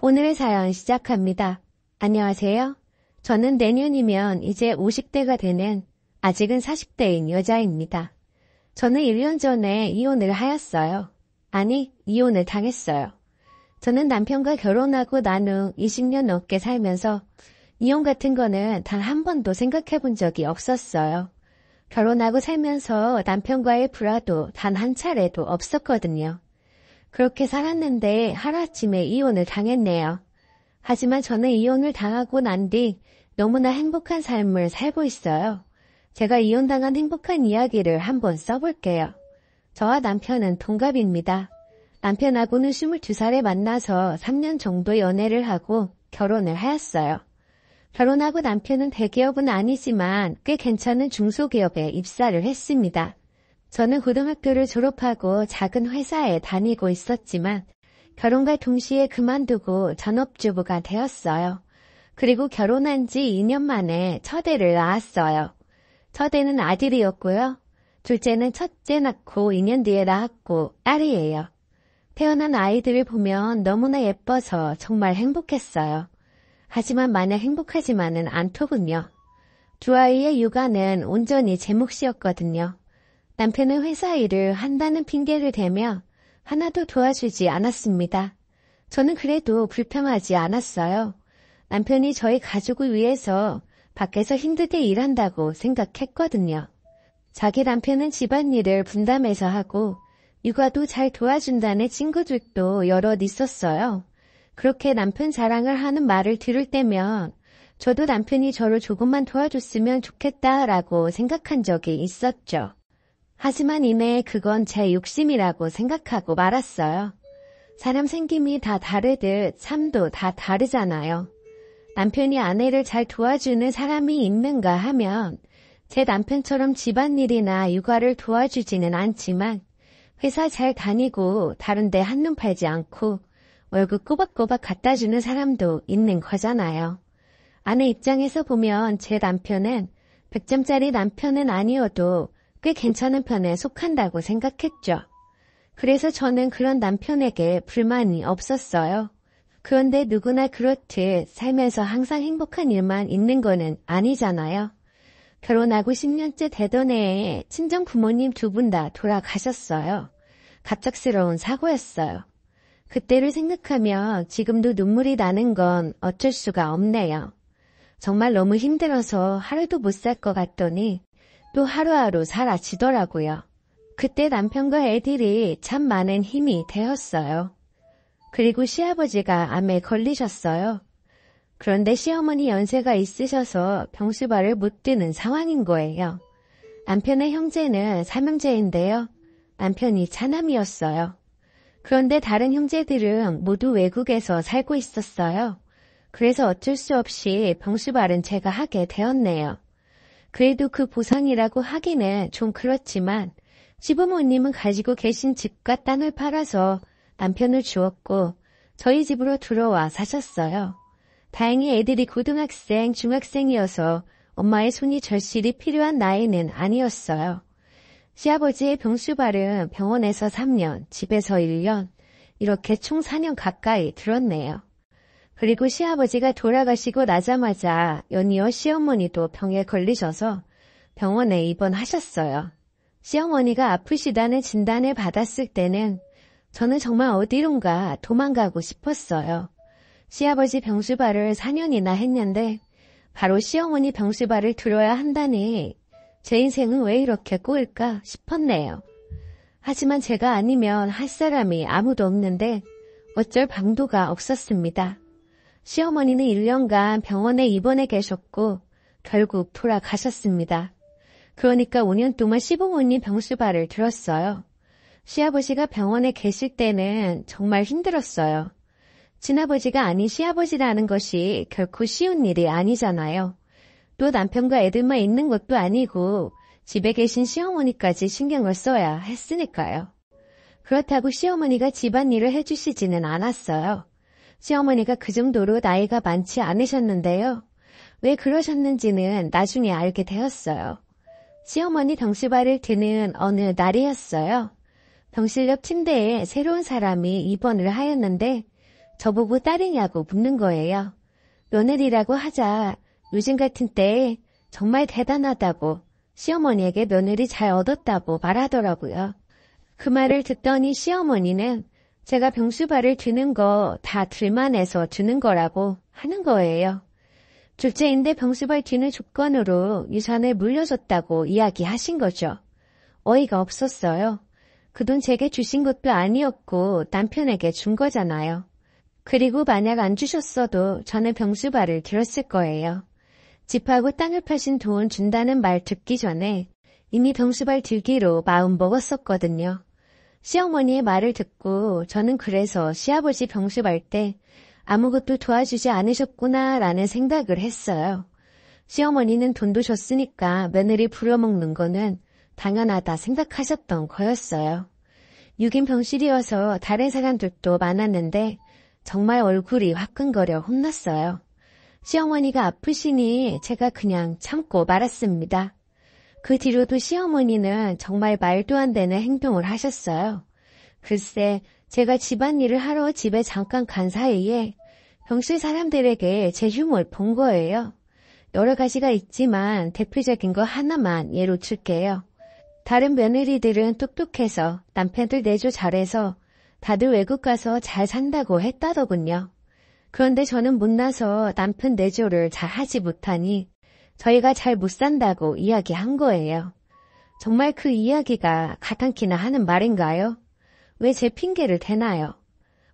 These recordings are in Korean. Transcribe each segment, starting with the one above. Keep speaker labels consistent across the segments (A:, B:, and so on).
A: 오늘의 사연 시작합니다. 안녕하세요. 저는 내년이면 이제 50대가 되는 아직은 40대인 여자입니다. 저는 1년 전에 이혼을 하였어요. 아니, 이혼을 당했어요. 저는 남편과 결혼하고 난 후 20년 넘게 살면서 이혼 같은 거는 단 한 번도 생각해 본 적이 없었어요. 결혼하고 살면서 남편과의 불화도 단 한 차례도 없었거든요. 그렇게 살았는데 하루아침에 이혼을 당했네요. 하지만 저는 이혼을 당하고 난 뒤 너무나 행복한 삶을 살고 있어요. 제가 이혼당한 행복한 이야기를 한번 써볼게요. 저와 남편은 동갑입니다. 남편하고는 22살에 만나서 3년 정도 연애를 하고 결혼을 하였어요. 결혼하고 남편은 대기업은 아니지만 꽤 괜찮은 중소기업에 입사를 했습니다. 저는 고등학교를 졸업하고 작은 회사에 다니고 있었지만 결혼과 동시에 그만두고 전업주부가 되었어요. 그리고 결혼한 지 2년 만에 첫애를 낳았어요. 첫애는 아들이었고요. 둘째는 첫째 낳고 2년 뒤에 낳았고 딸이에요. 태어난 아이들을 보면 너무나 예뻐서 정말 행복했어요. 하지만 마냥 행복하지만은 않더군요. 두 아이의 육아는 온전히 제 몫이었거든요. 남편은 회사 일을 한다는 핑계를 대며 하나도 도와주지 않았습니다. 저는 그래도 불평하지 않았어요. 남편이 저희 가족을 위해서 밖에서 힘들게 일한다고 생각했거든요. 자기 남편은 집안일을 분담해서 하고 육아도 잘 도와준다는 친구들도 여럿 있었어요. 그렇게 남편 자랑을 하는 말을 들을 때면 저도 남편이 저를 조금만 도와줬으면 좋겠다라고 생각한 적이 있었죠. 하지만 이내 그건 제 욕심이라고 생각하고 말았어요. 사람 생김이 다 다르듯 삶도 다 다르잖아요. 남편이 아내를 잘 도와주는 사람이 있는가 하면 제 남편처럼 집안일이나 육아를 도와주지는 않지만 회사 잘 다니고 다른데 한눈 팔지 않고 월급 꼬박꼬박 갖다주는 사람도 있는 거잖아요. 아내 입장에서 보면 제 남편은 100점짜리 남편은 아니어도 꽤 괜찮은 편에 속한다고 생각했죠. 그래서 저는 그런 남편에게 불만이 없었어요. 그런데 누구나 그렇듯 살면서 항상 행복한 일만 있는 거는 아니잖아요. 결혼하고 10년째 되던 해에 친정 부모님 두 분 다 돌아가셨어요. 갑작스러운 사고였어요. 그때를 생각하며 지금도 눈물이 나는 건 어쩔 수가 없네요. 정말 너무 힘들어서 하루도 못 살 것 같더니 또 하루하루 사라지더라고요. 그때 남편과 애들이 참 많은 힘이 되었어요. 그리고 시아버지가 암에 걸리셨어요. 그런데 시어머니 연세가 있으셔서 병수발을 못 드는 상황인 거예요. 남편의 형제는 삼형제인데요. 남편이 차남이었어요. 그런데 다른 형제들은 모두 외국에서 살고 있었어요. 그래서 어쩔 수 없이 병수발은 제가 하게 되었네요. 그래도 그 보상이라고 하기는 좀 그렇지만 시부모님은 가지고 계신 집과 땅을 팔아서 남편을 주었고 저희 집으로 들어와 사셨어요. 다행히 애들이 고등학생, 중학생이어서 엄마의 손이 절실히 필요한 나이는 아니었어요. 시아버지의 병수발은 병원에서 3년, 집에서 1년, 이렇게 총 4년 가까이 들었네요. 그리고 시아버지가 돌아가시고 나자마자 연이어 시어머니도 병에 걸리셔서 병원에 입원하셨어요. 시어머니가 아프시다는 진단을 받았을 때는 저는 정말 어디론가 도망가고 싶었어요. 시아버지 병수발을 4년이나 했는데 바로 시어머니 병수발을 들어야 한다니 제 인생은 왜 이렇게 꼬일까 싶었네요. 하지만 제가 아니면 할 사람이 아무도 없는데 어쩔 방도가 없었습니다. 시어머니는 1년간 병원에 입원해 계셨고 결국 돌아가셨습니다. 그러니까 5년 동안 시부모님 병수발을 들었어요. 시아버지가 병원에 계실 때는 정말 힘들었어요. 친아버지가 아닌 시아버지라는 것이 결코 쉬운 일이 아니잖아요. 또 남편과 애들만 있는 것도 아니고 집에 계신 시어머니까지 신경을 써야 했으니까요. 그렇다고 시어머니가 집안일을 해주시지는 않았어요. 시어머니가 그 정도로 나이가 많지 않으셨는데요. 왜 그러셨는지는 나중에 알게 되었어요. 시어머니 병수발을 드는 어느 날이었어요. 병실 옆 침대에 새로운 사람이 입원을 하였는데 저보고 딸이냐고 묻는 거예요. 며느리라고 하자 요즘 같은 때에 정말 대단하다고 시어머니에게 며느리 잘 얻었다고 말하더라고요. 그 말을 듣더니 시어머니는 제가 병수발을 드는 거 다 들만해서 주는 거라고 하는 거예요. 둘째인데 병수발 드는 조건으로 유산을 물려줬다고 이야기하신 거죠. 어이가 없었어요. 그 돈 제게 주신 것도 아니었고 남편에게 준 거잖아요. 그리고 만약 안 주셨어도 저는 병수발을 들었을 거예요. 집하고 땅을 파신 돈 준다는 말 듣기 전에 이미 병수발 들기로 마음 먹었었거든요. 시어머니의 말을 듣고 저는 그래서 시아버지 병수발 때 아무것도 도와주지 않으셨구나라는 생각을 했어요. 시어머니는 돈도 줬으니까 며느리 부려먹는 거는 당연하다 생각하셨던 거였어요. 6인 병실이어서 다른 사람들도 많았는데 정말 얼굴이 화끈거려 혼났어요. 시어머니가 아프시니 제가 그냥 참고 말았습니다. 그 뒤로도 시어머니는 정말 말도 안 되는 행동을 하셨어요. 글쎄, 제가 집안일을 하러 집에 잠깐 간 사이에 병실 사람들에게 제 휴무를 본 거예요. 여러 가지가 있지만 대표적인 거 하나만 예로 들게요. 다른 며느리들은 똑똑해서 남편들 내조 잘해서 다들 외국 가서 잘 산다고 했다더군요. 그런데 저는 못나서 남편 내조를 잘 하지 못하니 저희가 잘 못 산다고 이야기한 거예요. 정말 그 이야기가 가당키나 하는 말인가요? 왜 제 핑계를 대나요?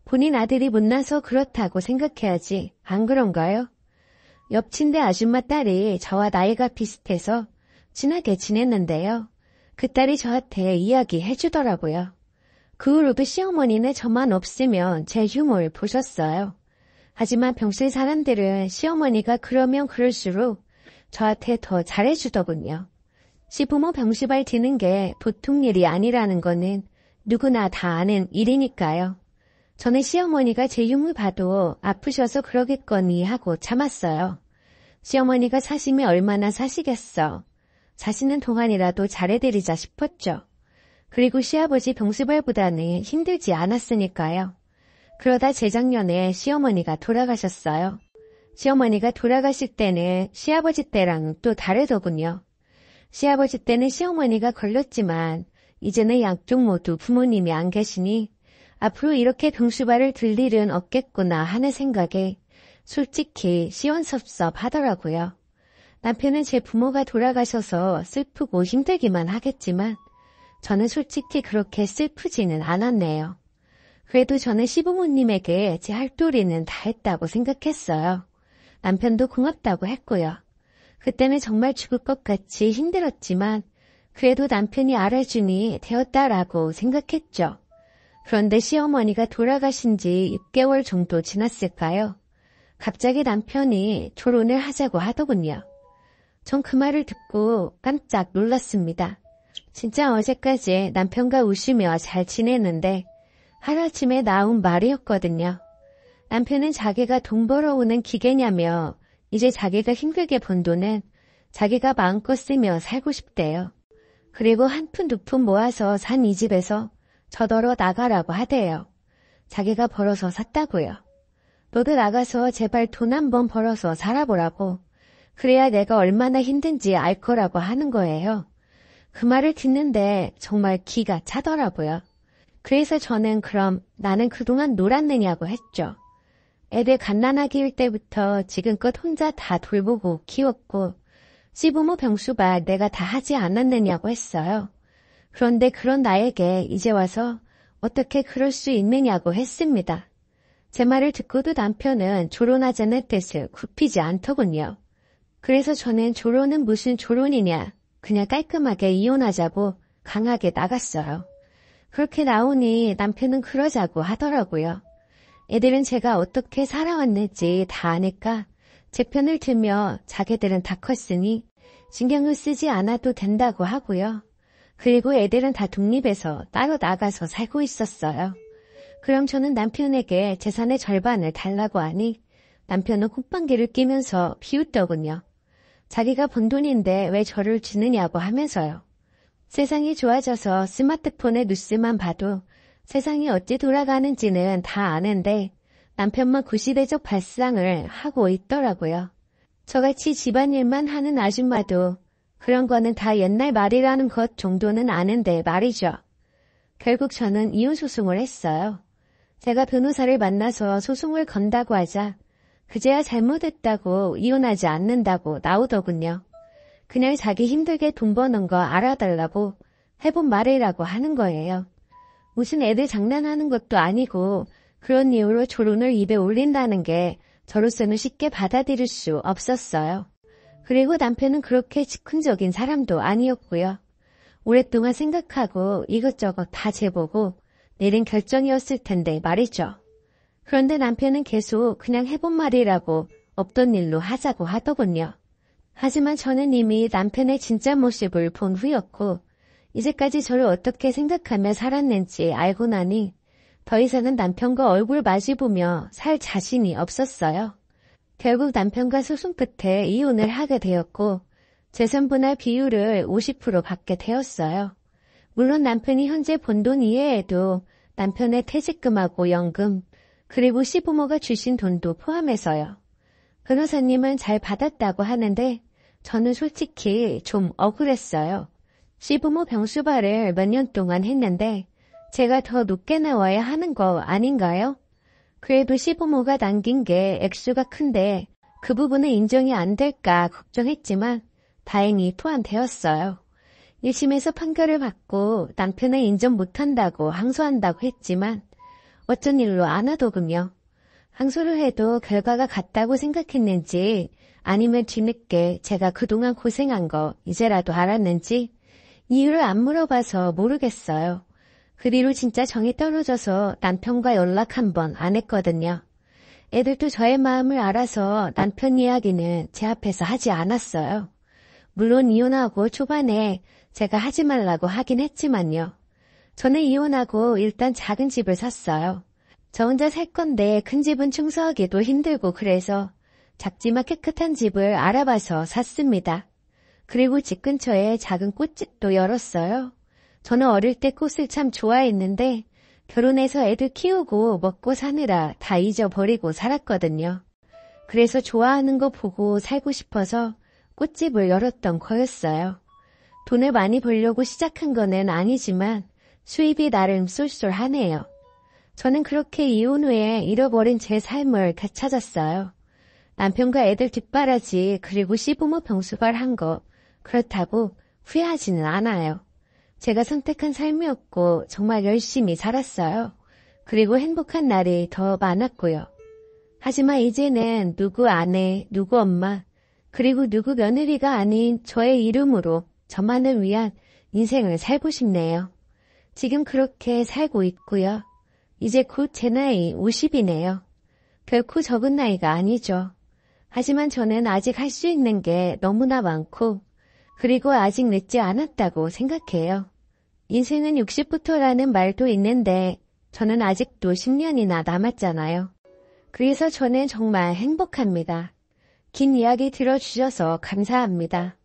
A: 본인 아들이 못나서 그렇다고 생각해야지 안 그런가요? 옆 침대 아줌마 딸이 저와 나이가 비슷해서 친하게 지냈는데요. 그 딸이 저한테 이야기해 주더라고요. 그 후로도 시어머니는 저만 없으면 제 휴무를 보셨어요. 하지만 병실 사람들은 시어머니가 그러면 그럴수록 저한테 더 잘해주더군요. 시부모 병수발 드는 게 보통 일이 아니라는 거는 누구나 다 아는 일이니까요. 저는 시어머니가 제 흉을 봐도 아프셔서 그러겠거니 하고 참았어요. 시어머니가 사심이 얼마나 사시겠어. 사시는 동안이라도 잘해드리자 싶었죠. 그리고 시아버지 병수발보다는 힘들지 않았으니까요. 그러다 재작년에 시어머니가 돌아가셨어요. 시어머니가 돌아가실 때는 시아버지 때랑 또 다르더군요. 시아버지 때는 시어머니가 걸렸지만 이제는 양쪽 모두 부모님이 안 계시니 앞으로 이렇게 병수발을 들 일은 없겠구나 하는 생각에 솔직히 시원섭섭하더라고요. 남편은 제 부모가 돌아가셔서 슬프고 힘들기만 하겠지만 저는 솔직히 그렇게 슬프지는 않았네요. 그래도 저는 시부모님에게 제 할 도리는 다 했다고 생각했어요. 남편도 고맙다고 했고요. 그때는 정말 죽을 것 같이 힘들었지만 그래도 남편이 알아주니 되었다라고 생각했죠. 그런데 시어머니가 돌아가신 지 6개월 정도 지났을까요? 갑자기 남편이 결혼을 하자고 하더군요. 전 그 말을 듣고 깜짝 놀랐습니다. 진짜 어제까지 남편과 웃으며 잘 지냈는데 하루아침에 나온 말이었거든요. 남편은 자기가 돈 벌어오는 기계냐며 이제 자기가 힘들게 번 돈은 자기가 마음껏 쓰며 살고 싶대요. 그리고 한 푼 두 푼 모아서 산 이 집에서 저더러 나가라고 하대요. 자기가 벌어서 샀다고요. 너도 나가서 제발 돈 한 번 벌어서 살아보라고. 그래야 내가 얼마나 힘든지 알 거라고 하는 거예요. 그 말을 듣는데 정말 기가 차더라고요. 그래서 저는 그럼 나는 그동안 놀았느냐고 했죠. 애들 갓난아기일 때부터 지금껏 혼자 다 돌보고 키웠고 시부모 병수발 내가 다 하지 않았느냐고 했어요. 그런데 그런 나에게 이제 와서 어떻게 그럴 수 있느냐고 했습니다. 제 말을 듣고도 남편은 조론하자는 뜻을 굽히지 않더군요. 그래서 저는 조론은 무슨 조론이냐, 그냥 깔끔하게 이혼하자고 강하게 나갔어요. 그렇게 나오니 남편은 그러자고 하더라고요. 애들은 제가 어떻게 살아왔는지 다 아니까 제 편을 들며 자기들은 다 컸으니 신경을 쓰지 않아도 된다고 하고요. 그리고 애들은 다 독립해서 따로 나가서 살고 있었어요. 그럼 저는 남편에게 재산의 절반을 달라고 하니 남편은 콧방귀를 끼면서 비웃더군요. 자기가 번 돈인데 왜 저를 주느냐고 하면서요. 세상이 좋아져서 스마트폰에 뉴스만 봐도 세상이 어찌 돌아가는지는 다 아는데 남편만 구시대적 발상을 하고 있더라고요. 저같이 집안일만 하는 아줌마도 그런 거는 다 옛날 말이라는 것 정도는 아는데 말이죠. 결국 저는 이혼 소송을 했어요. 제가 변호사를 만나서 소송을 건다고 하자 그제야 잘못했다고 이혼하지 않는다고 나오더군요. 그냥 자기 힘들게 돈 버는 거 알아달라고 해본 말이라고 하는 거예요. 무슨 애들 장난하는 것도 아니고 그런 이유로 조론을 입에 올린다는 게 저로서는 쉽게 받아들일 수 없었어요. 그리고 남편은 그렇게 즉흥적인 사람도 아니었고요. 오랫동안 생각하고 이것저것 다 재보고 내린 결정이었을 텐데 말이죠. 그런데 남편은 계속 그냥 해본 말이라고 없던 일로 하자고 하더군요. 하지만 저는 이미 남편의 진짜 모습을 본 후였고 이제까지 저를 어떻게 생각하며 살았는지 알고 나니 더 이상은 남편과 얼굴 마주보며 살 자신이 없었어요. 결국 남편과 소송 끝에 이혼을 하게 되었고 재산 분할 비율을 50% 받게 되었어요. 물론 남편이 현재 번 돈 이외에도 남편의 퇴직금하고 연금 그리고 시부모가 주신 돈도 포함해서요. 변호사님은 잘 받았다고 하는데 저는 솔직히 좀 억울했어요. 시부모 병수발을 몇 년 동안 했는데 제가 더 높게 나와야 하는 거 아닌가요? 그래도 시부모가 남긴 게 액수가 큰데 그 부분은 인정이 안 될까 걱정했지만 다행히 포함되었어요. 1심에서 판결을 받고 남편을 인정 못한다고 항소한다고 했지만 어쩐 일로 안 하더군요. 항소를 해도 결과가 같다고 생각했는지 아니면 뒤늦게 제가 그동안 고생한 거 이제라도 알았는지 이유를 안 물어봐서 모르겠어요. 그 뒤로 진짜 정이 떨어져서 남편과 연락 한 번 안 했거든요. 애들도 저의 마음을 알아서 남편 이야기는 제 앞에서 하지 않았어요. 물론 이혼하고 초반에 제가 하지 말라고 하긴 했지만요. 저는 이혼하고 일단 작은 집을 샀어요. 저 혼자 살 건데 큰 집은 청소하기도 힘들고 그래서 작지만 깨끗한 집을 알아봐서 샀습니다. 그리고 집 근처에 작은 꽃집도 열었어요. 저는 어릴 때 꽃을 참 좋아했는데 결혼해서 애들 키우고 먹고 사느라 다 잊어버리고 살았거든요. 그래서 좋아하는 거 보고 살고 싶어서 꽃집을 열었던 거였어요. 돈을 많이 벌려고 시작한 거는 아니지만 수입이 나름 쏠쏠하네요. 저는 그렇게 이혼 후에 잃어버린 제 삶을 되찾았어요. 남편과 애들 뒷바라지 그리고 시부모 병수발 한 거 그렇다고 후회하지는 않아요. 제가 선택한 삶이었고 정말 열심히 살았어요. 그리고 행복한 날이 더 많았고요. 하지만 이제는 누구 아내, 누구 엄마, 그리고 누구 며느리가 아닌 저의 이름으로 저만을 위한 인생을 살고 싶네요. 지금 그렇게 살고 있고요. 이제 곧 제 나이 50이네요. 결코 적은 나이가 아니죠. 하지만 저는 아직 할 수 있는 게 너무나 많고 그리고 아직 늦지 않았다고 생각해요. 인생은 60부터라는 말도 있는데 저는 아직도 10년이나 남았잖아요. 그래서 저는 정말 행복합니다. 긴 이야기 들어주셔서 감사합니다.